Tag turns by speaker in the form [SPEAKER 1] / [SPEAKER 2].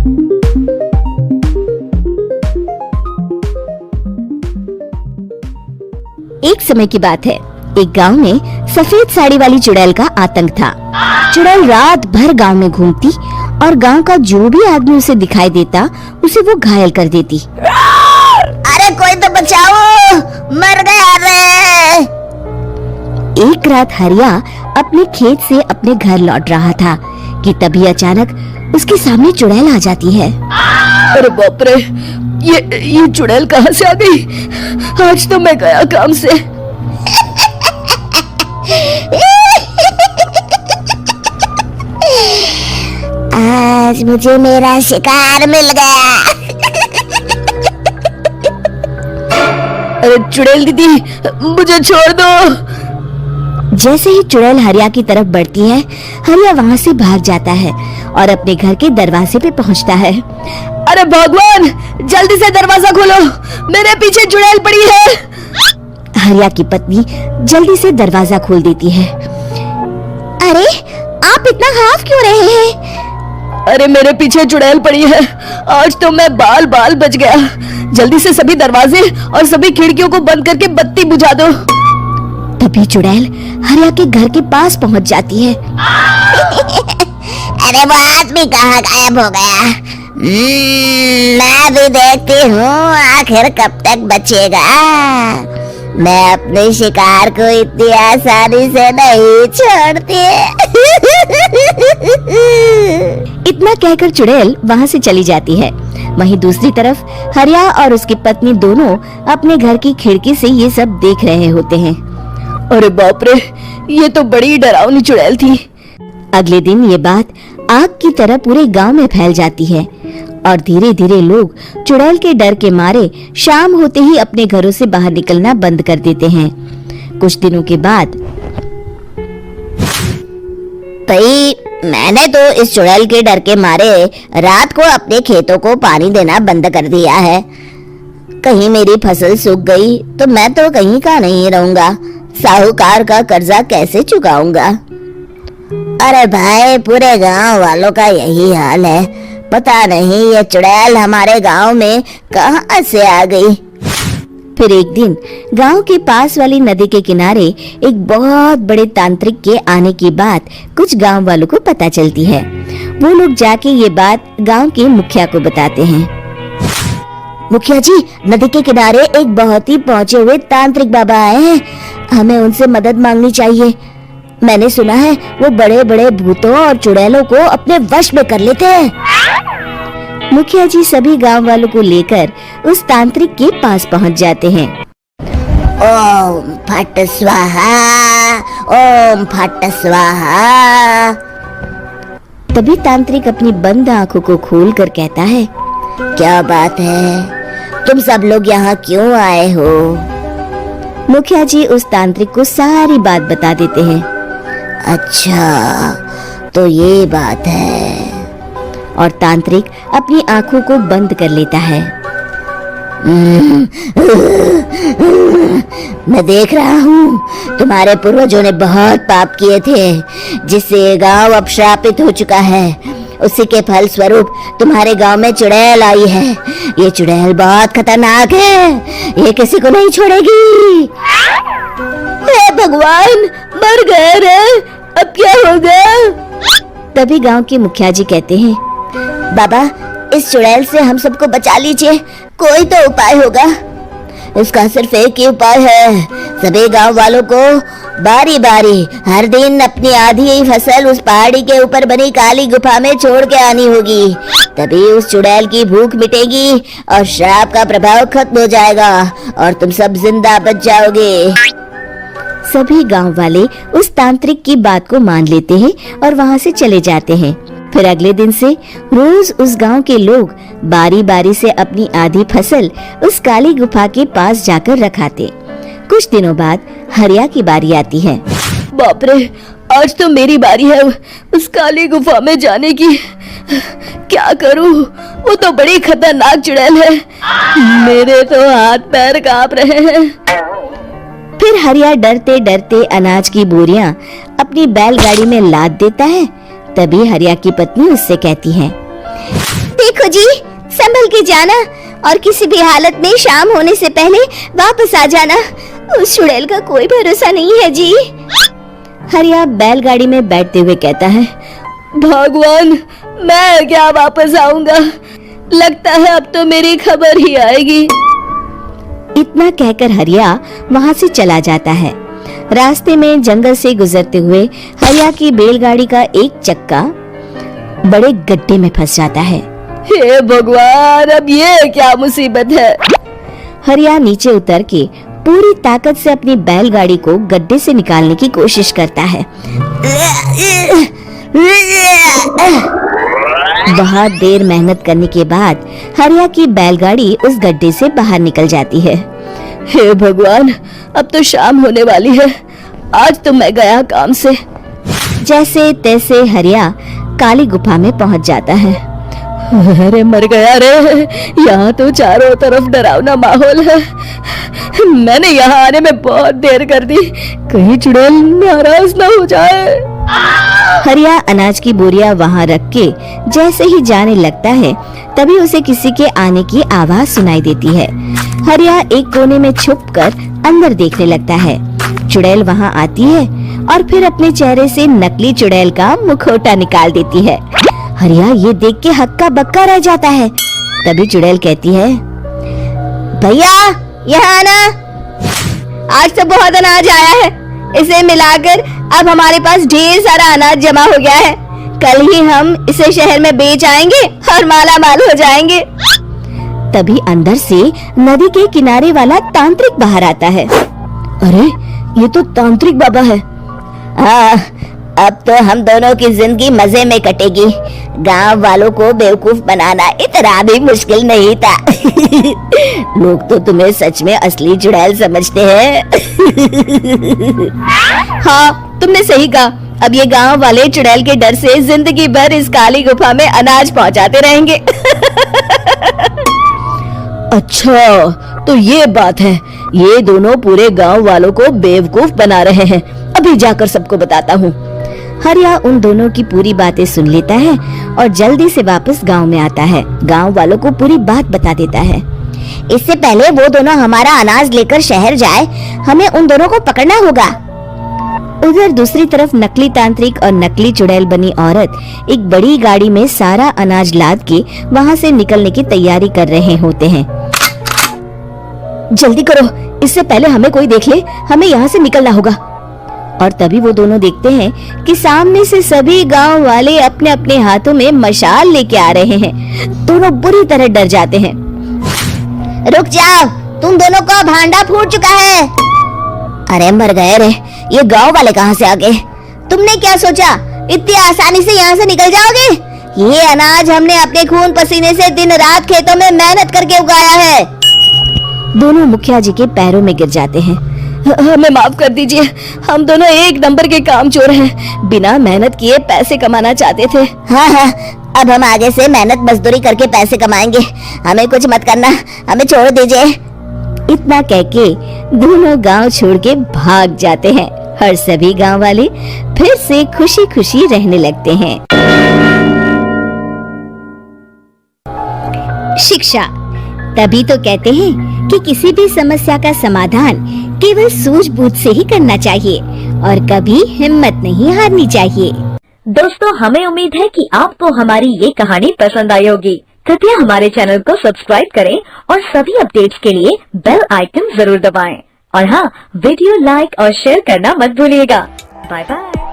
[SPEAKER 1] एक समय की बात है, एक गांव में सफेद साड़ी वाली चुड़ैल का आतंक था। चुड़ैल रात भर गांव में घूमती और गांव का जो भी आदमी उसे दिखाई देता उसे वो घायल कर देती।
[SPEAKER 2] अरे कोई तो बचाओ, मर गया रे।
[SPEAKER 1] एक रात हरिया अपने खेत से अपने घर लौट रहा था कि तभी अचानक उसके सामने चुड़ैल आ जाती है।
[SPEAKER 3] अरे बाप रे, ये चुड़ैल कहाँ से आ गई? आज तो मैं गया काम से।
[SPEAKER 2] आज मुझे मेरा शिकार मिल गया।
[SPEAKER 3] अरे चुड़ैल दीदी, मुझे छोड़ दो।
[SPEAKER 1] जैसे ही चुड़ैल हरिया की तरफ बढ़ती है, हरिया वहाँ से भाग जाता है और अपने घर के दरवाजे पे पहुँचता है।
[SPEAKER 3] अरे भगवान, जल्दी से दरवाजा खोलो, मेरे पीछे चुड़ैल पड़ी है।
[SPEAKER 1] हरिया की पत्नी जल्दी से दरवाजा खोल देती है।
[SPEAKER 2] अरे आप इतना खराब क्यों रहे हैं?
[SPEAKER 3] अरे मेरे पीछे चुड़ैल पड़ी है, आज तो मैं बाल बाल बच गया। जल्दी से सभी दरवाजे और सभी खिड़कियों को बंद करके बत्ती बुझा दो।
[SPEAKER 1] तभी चुड़ैल हरिया के घर के पास पहुंच जाती है।
[SPEAKER 2] अरे वो आदमी कहाँ गायब हो गया? मैं भी देखती हूँ आखिर कब तक बचेगा। मैं अपने शिकार को इतनी आसानी से नहीं छोड़ती।
[SPEAKER 1] इतना कहकर चुड़ैल वहाँ से चली जाती है। वहीं दूसरी तरफ हरिया और उसकी पत्नी दोनों अपने घर की खिड़की से ये सब देख रहे होते हैं।
[SPEAKER 3] अरे बाप रे, ये तो बड़ी डरावनी चुड़ैल थी।
[SPEAKER 1] अगले दिन ये बात आग की तरह पूरे गांव में फैल जाती है और धीरे धीरे लोग चुड़ैल के डर के मारे शाम होते ही अपने घरों से बाहर निकलना बंद कर देते हैं। कुछ दिनों के बाद
[SPEAKER 2] भाई, मैंने तो इस चुड़ैल के डर के मारे रात को अपने खेतों को पानी देना बंद कर दिया है। कहीं मेरी फसल सूख गई तो मैं तो कहीं का नहीं रहूंगा। साहूकार का कर्जा कैसे चुकाऊंगा? अरे भाई, पूरे गांव वालों का यही हाल है। पता नहीं ये चुड़ैल हमारे गांव में कहां से आ गई।
[SPEAKER 1] फिर एक दिन गांव के पास वाली नदी के किनारे एक बहुत बड़े तांत्रिक के आने की बात कुछ गांव वालों को पता चलती है। वो लोग जाके ये बात गांव के मुखिया को बताते हैं।
[SPEAKER 2] मुखिया जी, नदी के किनारे एक बहुत ही पहुंचे हुए तांत्रिक बाबा आए हैं। हमें उनसे मदद मांगनी चाहिए। मैंने सुना है वो बड़े बड़े भूतों और चुड़ैलों को अपने वश में कर लेते हैं।
[SPEAKER 1] मुखिया जी सभी गांव वालों को लेकर उस तांत्रिक के पास पहुंच जाते हैं।
[SPEAKER 2] ओम फट स्वाहा, ओम फट स्वाहा।
[SPEAKER 1] तभी तांत्रिक अपनी बंद आंखों को खोलकर कहता है,
[SPEAKER 2] क्या बात है? तुम सब लोग यहाँ क्यों आए हो?
[SPEAKER 1] मुखिया जी उस तांत्रिक को सारी बात बता देते हैं।
[SPEAKER 2] अच्छा, तो ये बात है।
[SPEAKER 1] और तांत्रिक अपनी आंखों को बंद कर लेता है।
[SPEAKER 2] मैं देख रहा हूँ तुम्हारे पूर्वजों ने बहुत पाप किए थे, जिससे गांव अब श्रापित हो चुका है। उसी के फल स्वरूप तुम्हारे गांव में चुड़ैल आई है। ये चुड़ैल बहुत खतरनाक है, ये किसी को नहीं छोड़ेगी।
[SPEAKER 3] हे भगवान, मर गए रे, अब क्या होगा?
[SPEAKER 1] तभी गांव के मुखिया जी कहते हैं,
[SPEAKER 2] बाबा, इस चुड़ैल से हम सबको बचा लीजिए। कोई तो उपाय होगा। इसका सिर्फ एक ही उपाय है। सभी गांव वालों को बारी बारी हर दिन अपनी आधी फसल उस पहाड़ी के ऊपर बनी काली गुफा में छोड़ के आनी होगी। तभी उस चुड़ैल की भूख मिटेगी और श्राप का प्रभाव खत्म हो जाएगा और तुम सब जिंदा बच जाओगे।
[SPEAKER 1] सभी गांव वाले उस तांत्रिक की बात को मान लेते हैं और वहां से चले जाते हैं। फिर अगले दिन से रोज उस गांव के लोग बारी बारी से अपनी आधी फसल उस काली गुफा के पास जाकर रखाते। कुछ दिनों बाद हरिया की बारी आती है।
[SPEAKER 3] बाप रे, आज तो मेरी बारी है उस काली गुफा में जाने की। क्या करूं? वो तो बड़ी खतरनाक चुड़ैल है। मेरे तो हाथ पैर कांप रहे हैं।
[SPEAKER 1] फिर हरिया डरते डरते अनाज की बोरियां अपनी बैलगाड़ी में लाद देता है। तभी हरिया की पत्नी उससे कहती है,
[SPEAKER 2] देखो जी, संभल के जाना और किसी भी हालत में शाम होने से पहले वापस आ जाना। उस चुड़ैल का कोई भरोसा नहीं है जी।
[SPEAKER 1] हरिया बैलगाड़ी में बैठते हुए कहता है,
[SPEAKER 3] भगवान, मैं क्या वापस आऊंगा? लगता है अब तो मेरी खबर ही आएगी।
[SPEAKER 1] इतना कहकर हरिया वहाँ से चला जाता है। रास्ते में जंगल से गुजरते हुए हरिया की बैलगाड़ी का एक चक्का बड़े गड्ढे में फंस जाता है।
[SPEAKER 3] हे भगवान, अब ये क्या मुसीबत है?
[SPEAKER 1] हरिया नीचे उतर के पूरी ताकत से अपनी बैलगाड़ी को गड्ढे से निकालने की कोशिश करता है। बहुत देर मेहनत करने के बाद हरिया की बैलगाड़ी उस गड्ढे से बाहर निकल जाती है।
[SPEAKER 3] हे भगवान, अब तो शाम होने वाली है। आज तो मैं गया काम से।
[SPEAKER 1] जैसे तैसे हरिया काली गुफा में पहुंच जाता है।
[SPEAKER 3] अरे मर गया रे, यहाँ तो चारों तरफ डरावना माहौल है। मैंने यहाँ आने में बहुत देर कर दी, कहीं चुड़ैल नाराज न हो जाए।
[SPEAKER 1] हरिया अनाज की बोरियां वहां रख के जैसे ही जाने लगता है, तभी उसे किसी के आने की आवाज सुनाई देती है। हरिया एक कोने में छुपकर अंदर देखने लगता है। चुड़ैल वहां आती है और फिर अपने चेहरे से नकली चुड़ैल का मुखौटा निकाल देती है। हरिया ये देख के हक्का बक्का रह जाता है। तभी चुड़ैल कहती है,
[SPEAKER 2] भैया यहाँ आना, आज तो बहुत अनाज आया है। इसे मिलाकर अब हमारे पास ढेर सारा अनाज जमा हो गया है। कल ही हम इसे शहर में बेच आएंगे और माला माल हो जाएंगे।
[SPEAKER 1] तभी अंदर से नदी के किनारे वाला तांत्रिक बाहर आता है। अरे, ये तो तांत्रिक बाबा है।
[SPEAKER 2] हाँ, अब तो हम दोनों की जिंदगी मजे में कटेगी। गांव वालों को बेवकूफ बनाना इतना भी मुश्किल नहीं था। लोग तो तुम्हें सच में असली चुड़ैल समझते हैं।
[SPEAKER 3] हाँ, तुमने सही कहा। अब ये गांव वाले चुड़ैल के डर से जिंदगी भर इस काली गुफा में अनाज पहुंचाते रहेंगे। अच्छा, तो ये बात है। ये दोनों पूरे गांव वालों को बेवकूफ बना रहे हैं। अभी जाकर सबको बताता हूँ।
[SPEAKER 1] हरिया उन दोनों की पूरी बातें सुन लेता है और जल्दी से वापस गांव में आता है। गांव वालों को पूरी बात बता देता है।
[SPEAKER 2] इससे पहले वो दोनों हमारा अनाज लेकर शहर जाए, हमें उन दोनों को पकड़ना होगा।
[SPEAKER 1] उधर दूसरी तरफ नकली तांत्रिक और नकली चुड़ैल बनी औरत एक बड़ी गाड़ी में सारा अनाज लाद के वहाँ से निकलने की तैयारी कर रहे होते हैं।
[SPEAKER 3] जल्दी करो, इससे पहले हमें कोई देख ले। हमें यहाँ से निकलना होगा।
[SPEAKER 1] और तभी वो दोनों देखते हैं कि सामने से सभी गांव वाले अपने अपने हाथों में मशाल लेके आ रहे हैं। दोनों बुरी तरह डर जाते हैं।
[SPEAKER 2] रुक जाओ, तुम दोनों का भांडा फूट चुका है। अरे मर गए रे, ये गांव वाले कहाँ से आ गए? तुमने क्या सोचा इतनी आसानी से यहाँ से निकल जाओगे? ये अनाज हमने अपने खून पसीने से दिन रात खेतों में मेहनत करके उगाया है।
[SPEAKER 1] दोनों मुखिया जी के पैरों में गिर जाते हैं।
[SPEAKER 3] हमें माफ कर दीजिए, हम दोनों एक नंबर के कामचोर हैं। बिना मेहनत किए पैसे कमाना चाहते थे।
[SPEAKER 2] हाँ, अब हम आगे से मेहनत मजदूरी करके पैसे कमाएंगे। हमें कुछ मत करना, हमें छोड़ दीजिए।
[SPEAKER 1] इतना कह के दोनों गांव छोड़ के भाग जाते हैं और सभी गांव वाले फिर से खुशी खुशी रहने लगते हैं। शिक्षा, तभी तो कहते हैं कि किसी भी समस्या का समाधान केवल सूझबूझ से ही करना चाहिए और कभी हिम्मत नहीं हारनी चाहिए।
[SPEAKER 4] दोस्तों, हमें उम्मीद है कि आपको हमारी ये कहानी पसंद आई होगी। कृपया हमारे चैनल को सब्सक्राइब करें और सभी अपडेट्स के लिए बेल आइकन जरूर दबाएं। और हाँ, वीडियो लाइक और शेयर करना मत भूलिएगा। Bye bye.